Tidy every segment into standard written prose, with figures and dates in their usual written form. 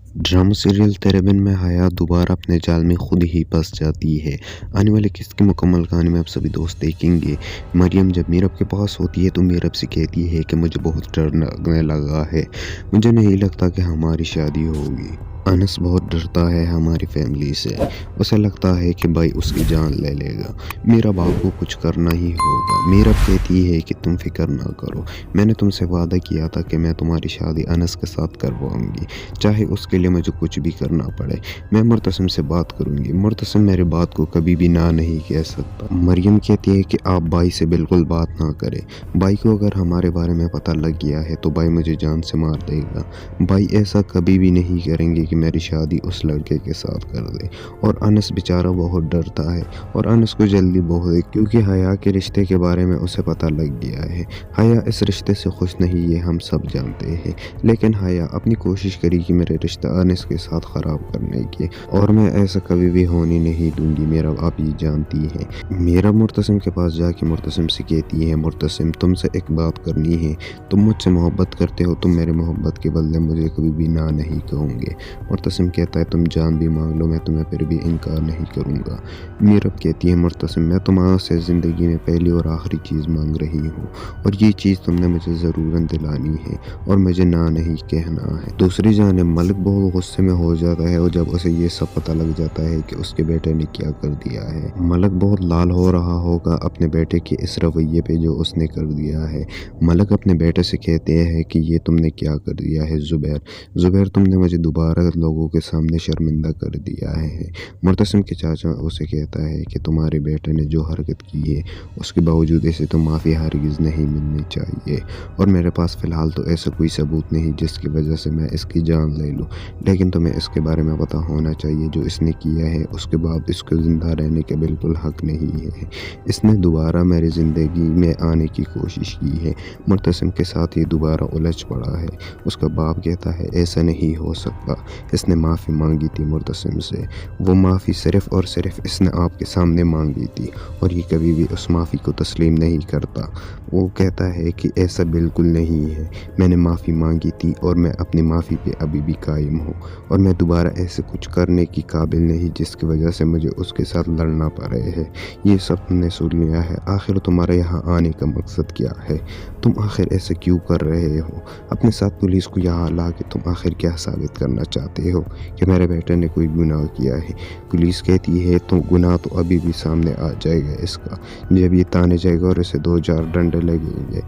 Drama serial तेरे बिन में हया दोबारा अपने जाल में खुद ही फंस जाती है। आने वाले किस्त की मुकम्मल कहानी में आप सभी दोस्त देखेंगे। मरियम जब मीरब के पास होती है तो मीरब से कहती है कि मुझे बहुत डर लगने लगा है, मुझे नहीं लगता कि हमारी शादी होगी। अनस बहुत डरता है हमारी फैमिली से, उसे लगता है कि भाई उसकी जान ले लेगा। मेरा बाप को कुछ करना ही होगा। मीरब कहती है कि तुम फिक्र ना करो, मैंने तुमसे वादा किया था कि मैं तुम्हारी शादी अनस के साथ करवाऊंगी, चाहे उसके लिए मुझे कुछ भी करना पड़े। मैं मुर्तसिम से बात करूंगी, मुर्तसिम मेरे बात को कभी भी ना नहीं कह सकता। मरियम कहती है कि आप भाई से बिल्कुल बात ना करें, भाई को अगर हमारे बारे में पता लग गया है तो भाई मुझे जान से मार देगा। भाई ऐसा कभी भी नहीं करेंगे कि मेरी शादी उस लड़के के साथ कर दे। और अनस बेचारा बहुत डरता है और अनस को जल्दी बहुत है, क्योंकि हया के रिश्ते के बारे में उसे पता लग गया है। हया इस रिश्ते से खुश नहीं, ये हम सब जानते हैं, लेकिन हया अपनी कोशिश करेगी मेरे रिश्ता अनस के साथ ख़राब करने की, और मैं ऐसा कभी भी होने नहीं दूंगी। मेरा आप ये जानती हैं। मेरा मुर्तसिम के पास जाके मुर्तसिम से कहती है, मुर्तसिम तुमसे एक बात करनी है, तुम मुझसे मोहब्बत करते हो, तुम मेरे मोहब्बत के बदले मुझे कभी भी ना नहीं कहोगे। मुर्तसिम कहता है तुम जान भी मांग लो, मैं तुम्हें फिर भी इनकार नहीं करूँगा। मीरब कहती है, मुर्तसिम मैं तुम्हारे ज़िंदगी में पहली और आखिरी चीज़ मांग रही हूँ, और ये चीज़ तुमने मुझे ज़रूरन दिलानी है और मुझे ना नहीं कहना है। दूसरी जानिब मलिक बहुत गुस्से में हो जाता है और जब उसे ये सब पता लग जाता है कि उसके बेटे ने क्या कर दिया है। मलिक बहुत लाल हो रहा होगा अपने बेटे के इस रवैये पे जो उसने कर दिया है। मलिक अपने बेटे से कहते हैं कि ये तुमने क्या कर दिया है ज़ुबैर, ज़ुबैर तुमने मुझे दोबारा लोगों के सामने शर्मिंदा कर दिया है। मुर्तसिम के चाचा उसे कहता है कि तुम्हारे बेटे ने जो हरकत की है उसके बावजूद इसे तो माफ़ी हरगिज़ नहीं मिलनी चाहिए, और मेरे पास फ़िलहाल तो ऐसा कोई सबूत नहीं जिसकी वजह से मैं इसकी जान ले लूँ, लेकिन तुम्हें इसके बारे में पता होना चाहिए जो इसने किया है उसके बाद इसको ज़िंदा रहने का बिल्कुल हक़ नहीं है। इसने दोबारा मेरी ज़िंदगी में आने की कोशिश की है। मुर्तसिम के साथ ये दोबारा उलझ पड़ा है। उसका बाप कहता है ऐसा नहीं हो सकता, इसने माफ़ी मांगी थी मुर्तसिम से, वो माफ़ी सिर्फ़ और सिर्फ इसने आपके सामने मांगी थी और ये कभी भी उस माफ़ी को तस्लीम नहीं करता। वो कहता है कि ऐसा बिल्कुल नहीं है, मैंने माफ़ी मांगी थी और मैं अपनी माफ़ी पे अभी भी कायम हूँ, और मैं दोबारा ऐसे कुछ करने की काबिल नहीं जिसकी वजह से मुझे उसके साथ लड़ना पड़े है। ये सब तुमने सुन लिया है, आखिर तुम्हारे यहाँ आने का मकसद क्या है? तुम आखिर ऐसे क्यों कर रहे हो? अपने साथ पुलिस को यहाँ ला के तुम आखिर क्या साबित करना चाहते हो कि मेरे बेटे ने कोई गुनाह किया है? पुलिस कहती है तो गुनाह तो अभी भी सामने आ जाएगा इसका, जब ये ताने जाएगा और इसे 2-4 डंडे लगेंगे।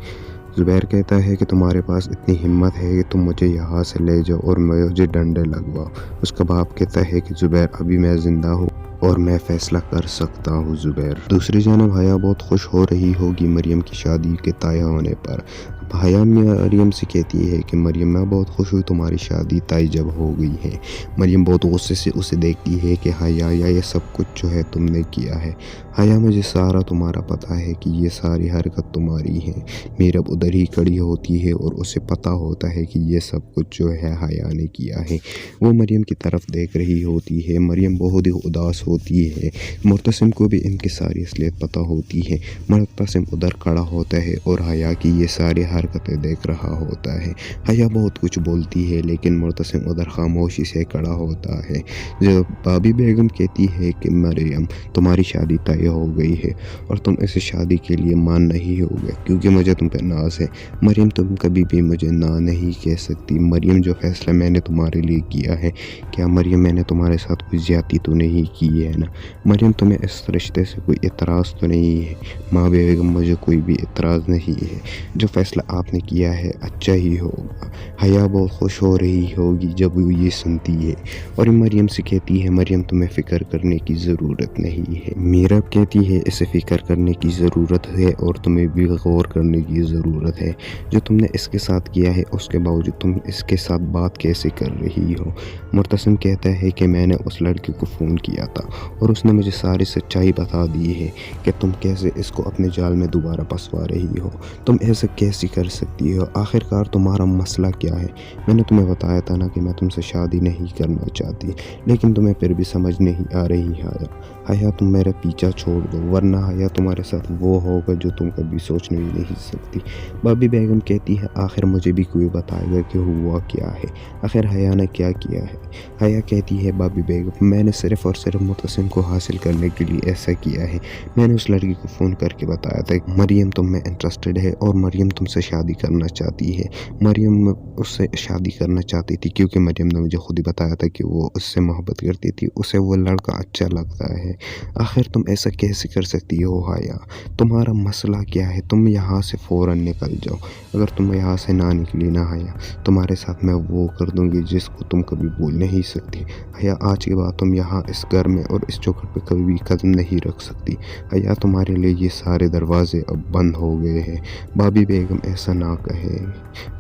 ज़ुबैर कहता है कि तुम्हारे पास इतनी हिम्मत है कि तुम मुझे यहाँ से ले जाओ और मुझे डंडे लगवाओ। उसका बाप कहता है कि ज़ुबैर अभी मैं ज़िंदा हूँ और मैं फ़ैसला कर सकता हूँ ज़ुबैर। दूसरी जानब हया बहुत खुश हो रही होगी मरियम की शादी के तय होने पर। हया मरियम से कहती है कि मरियम मैं बहुत खुश हुई तुम्हारी शादी तय जब हो गई है। मरियम बहुत गुस्से से उसे देखती है कि हया ये सब कुछ जो है तुमने किया है। हया मुझे सारा तुम्हारा पता है कि ये सारी हरकत तुम्हारी है। मीरब उधर ही खड़ी होती है और उसे पता होता है कि ये सब कुछ जो है हया ने किया है। वो मरियम की तरफ देख रही होती है। मरियम बहुत ही उदास होती है। मुर्तसिम को भी इनकी सारी असलियत पता होती है। मुर्तसिम उधर खड़ा होता है और हया की ये सारी हरकतें देख रहा होता है। हया बहुत कुछ बोलती है लेकिन मुर्तसिम उधर खामोशी से खड़ा होता है। जब भाभी बेगम कहती है कि मरियम तुम्हारी शादी तय हो गई है और तुम इस शादी के लिए मान नहीं होगे क्योंकि मुझे तुम पे नाज है। मरियम तुम कभी भी मुझे ना नहीं कह सकती। मरियम जो फैसला मैंने तुम्हारे लिए किया है, क्या मरियम मैंने तुम्हारे साथ कोई ज्यादती तो नहीं की है ना? मरियम तुम्हें इस रिश्ते से कोई एतराज़ तो नहीं है? माँ बेगम मुझे कोई भी एतराज़ नहीं है, जो फैसला आपने किया है अच्छा ही होगा। हया बहुत खुश हो रही होगी जब वो ये सुनती है और मरियम से कहती है मरियम तुम्हें फ़िक्र करने की ज़रूरत नहीं है। मीरब कहती है इसे फ़िक्र करने की ज़रूरत है और तुम्हें भी गौर करने की ज़रूरत है। जो तुमने इसके साथ किया है उसके बावजूद तुम इसके साथ बात कैसे कर रही हो? मुर्तसिम कहता है कि मैंने उस लड़के को फ़ोन किया था और उसने मुझे सारी सच्चाई बता दी है कि तुम कैसे इसको अपने जाल में दोबारा फंसवा रही हो। तुम ऐसा कैसे کر سکتی ہو؟ آخرکار تمہارا مسئلہ کیا ہے؟ میں نے تمہیں بتایا تھا نا کہ میں تم سے شادی نہیں کرنا چاہتی، لیکن تمہیں پھر بھی سمجھ نہیں آ رہی حیا۔ حیا تم میرا پیچھا چھوڑ دو، ورنہ حیا تمہارے ساتھ وہ ہوگا جو تم کبھی سوچ نہیں سکتی۔ بابی بیگم کہتی ہے آخر مجھے بھی کوئی بتائے گا کہ ہوا کیا ہے، آخر حیا نے کیا کیا ہے؟ حیا کہتی ہے بابی بیگم میں نے صرف اور صرف معتصم کو حاصل کرنے کے لیے ایسا کیا ہے۔ میں نے اس لڑکی کو فون کر کے بتایا تھا کہ مریم تم میں انٹرسٹڈ ہے اور مریم تم سے شادی کرنا چاہتی ہے۔ مریم اس سے شادی کرنا چاہتی تھی کیونکہ مریم نے مجھے خود ہی بتایا تھا کہ وہ اس سے محبت کرتی تھی، اسے وہ لڑکا اچھا لگتا ہے۔ آخر تم ایسا کیسے کر سکتی ہو حیا؟ تمہارا مسئلہ کیا ہے؟ تم یہاں سے فوراً نکل جاؤ۔ اگر تم یہاں سے نہ نکلی نا حیا، تمہارے ساتھ میں وہ کر دوں گی جس کو تم کبھی بھول نہیں سکتی۔ حیا آج کے بعد تم یہاں اس گھر میں اور اس چوکھٹ پہ کبھی بھی قدم نہیں رکھ سکتی۔ حیا تمہارے لیے یہ سارے دروازے اب بند ہو گئے ہیں۔ بابی بیگم ایسا نہ کہے،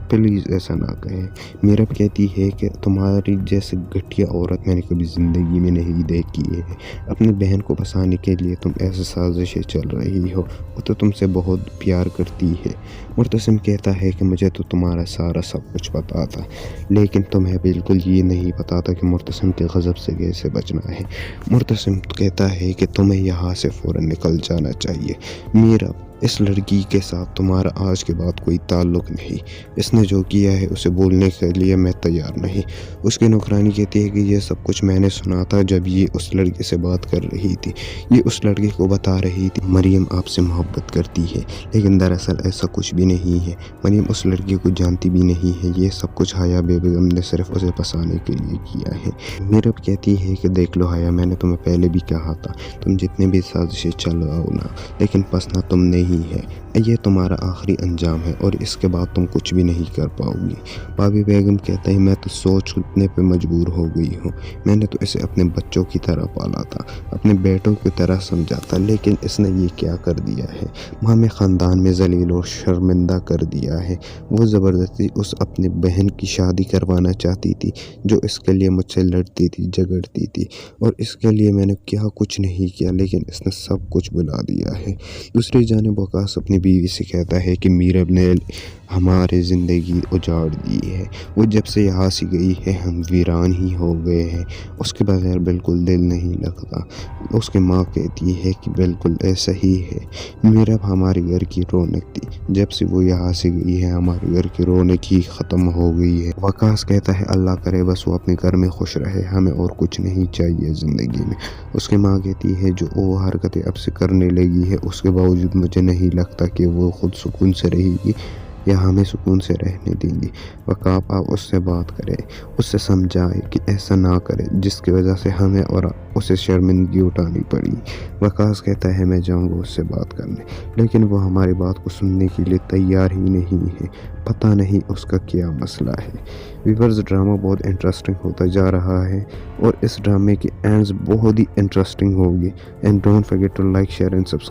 پلیز ایسا نہ کہے۔ میرب کہتی ہے کہ تمہاری جیسے گھٹیا عورت میں نے کبھی زندگی میں نہیں دیکھی ہے۔ اپنی بہن کو بسانے کے لیے تم ایسے سازشیں چل رہی ہو، وہ تو تم سے بہت پیار کرتی ہے۔ معتصم کہتا ہے کہ مجھے تو تمہارا سارا سب کچھ پتا تھا، لیکن تمہیں بالکل یہ نہیں پتا تھا کہ معتصم کے غضب سے کیسے بچنا ہے۔ معتصم کہتا ہے کہ تمہیں یہاں سے فوراً نکل جانا چاہیے۔ میرب اس لڑکی کے ساتھ تمہارا آج کے بعد کوئی تعلق نہیں، اس نے جو کیا ہے اسے بولنے کے لیے میں تیار نہیں۔ اس کی نوکرانی کہتی ہے کہ یہ سب کچھ میں نے سنا تھا جب یہ اس لڑکے سے بات کر رہی تھی، یہ اس لڑکے کو بتا رہی تھی مریم آپ سے محبت کرتی ہے، لیکن دراصل ایسا کچھ بھی نہیں ہے۔ مریم اس لڑکے کو جانتی بھی نہیں ہے، یہ سب کچھ حیا بیگم نے صرف اسے پسانے کے لیے کیا ہے۔ میرب کہتی ہے کہ دیکھ لو حیا، میں نے تمہیں پہلے بھی کہا تھا تم جتنے بھی سازشیں چلاؤ نا، لیکن پسنا تم نہیں ہے۔ یہ تمہارا آخری انجام ہے اور اس کے بعد تم کچھ بھی نہیں کر پاؤ گی۔ بابی بیگم کہتا ہے میں تو سوچنے پہ مجبور ہو گئی ہوں، میں نے تو اسے اپنے بچوں کی طرح پالا تھا، اپنے بیٹوں کی طرح سمجھا تھا، لیکن اس نے یہ کیا کر دیا ہے؟ ہمیں خاندان میں ذلیل اور شرمندہ کر دیا ہے۔ وہ زبردستی اس اپنی بہن کی شادی کروانا چاہتی تھی جو اس کے لیے مجھ سے لڑتی تھی، جھگڑتی تھی، اور اس کے لیے میں نے کیا کچھ نہیں کیا، لیکن اس نے سب کچھ بلا دیا ہے۔ دوسری جانب وقاص اپنی بیوی سے کہتا ہے کہ میرب نے ہماری زندگی اجاڑ دی ہے، وہ جب سے یہاں سے گئی ہے ہم ویران ہی ہو گئے ہیں، اس کے بغیر بالکل دل نہیں لگتا۔ اس کی ماں کہتی ہے کہ بالکل ایسا ہی ہے، میرب ہمارے گھر کی رونق تھی، جب سے وہ یہاں سے گئی ہے ہمارے گھر کی رونق ہی ختم ہو گئی ہے۔ وقاص کہتا ہے اللہ کرے بس وہ اپنے گھر میں خوش رہے، ہمیں اور کچھ نہیں چاہیے زندگی میں۔ اس کی ماں کہتی ہے جو وہ حرکتیں اب سے کرنے لگی ہے اس کے باوجود مجھے نہیں لگتا کہ وہ خود سکون سے رہے گی یا ہمیں سکون سے رہنے دیں گی۔ وقاص آپ اس سے بات کریں، اس سے سمجھائے کہ ایسا نہ کرے جس کی وجہ سے ہمیں اور اسے شرمندگی اٹھانی پڑی۔ وقاص کہتا ہے میں جاؤں گا اس سے بات کرنے، لیکن وہ ہماری بات کو سننے کے لیے تیار ہی نہیں ہے، پتہ نہیں اس کا کیا مسئلہ ہے۔ ویورز ڈرامہ بہت انٹرسٹنگ ہوتا جا رہا ہے اور اس ڈرامے کی اینڈز بہت ہی انٹرسٹنگ ہوگی، and don't forget to like share and subscribe.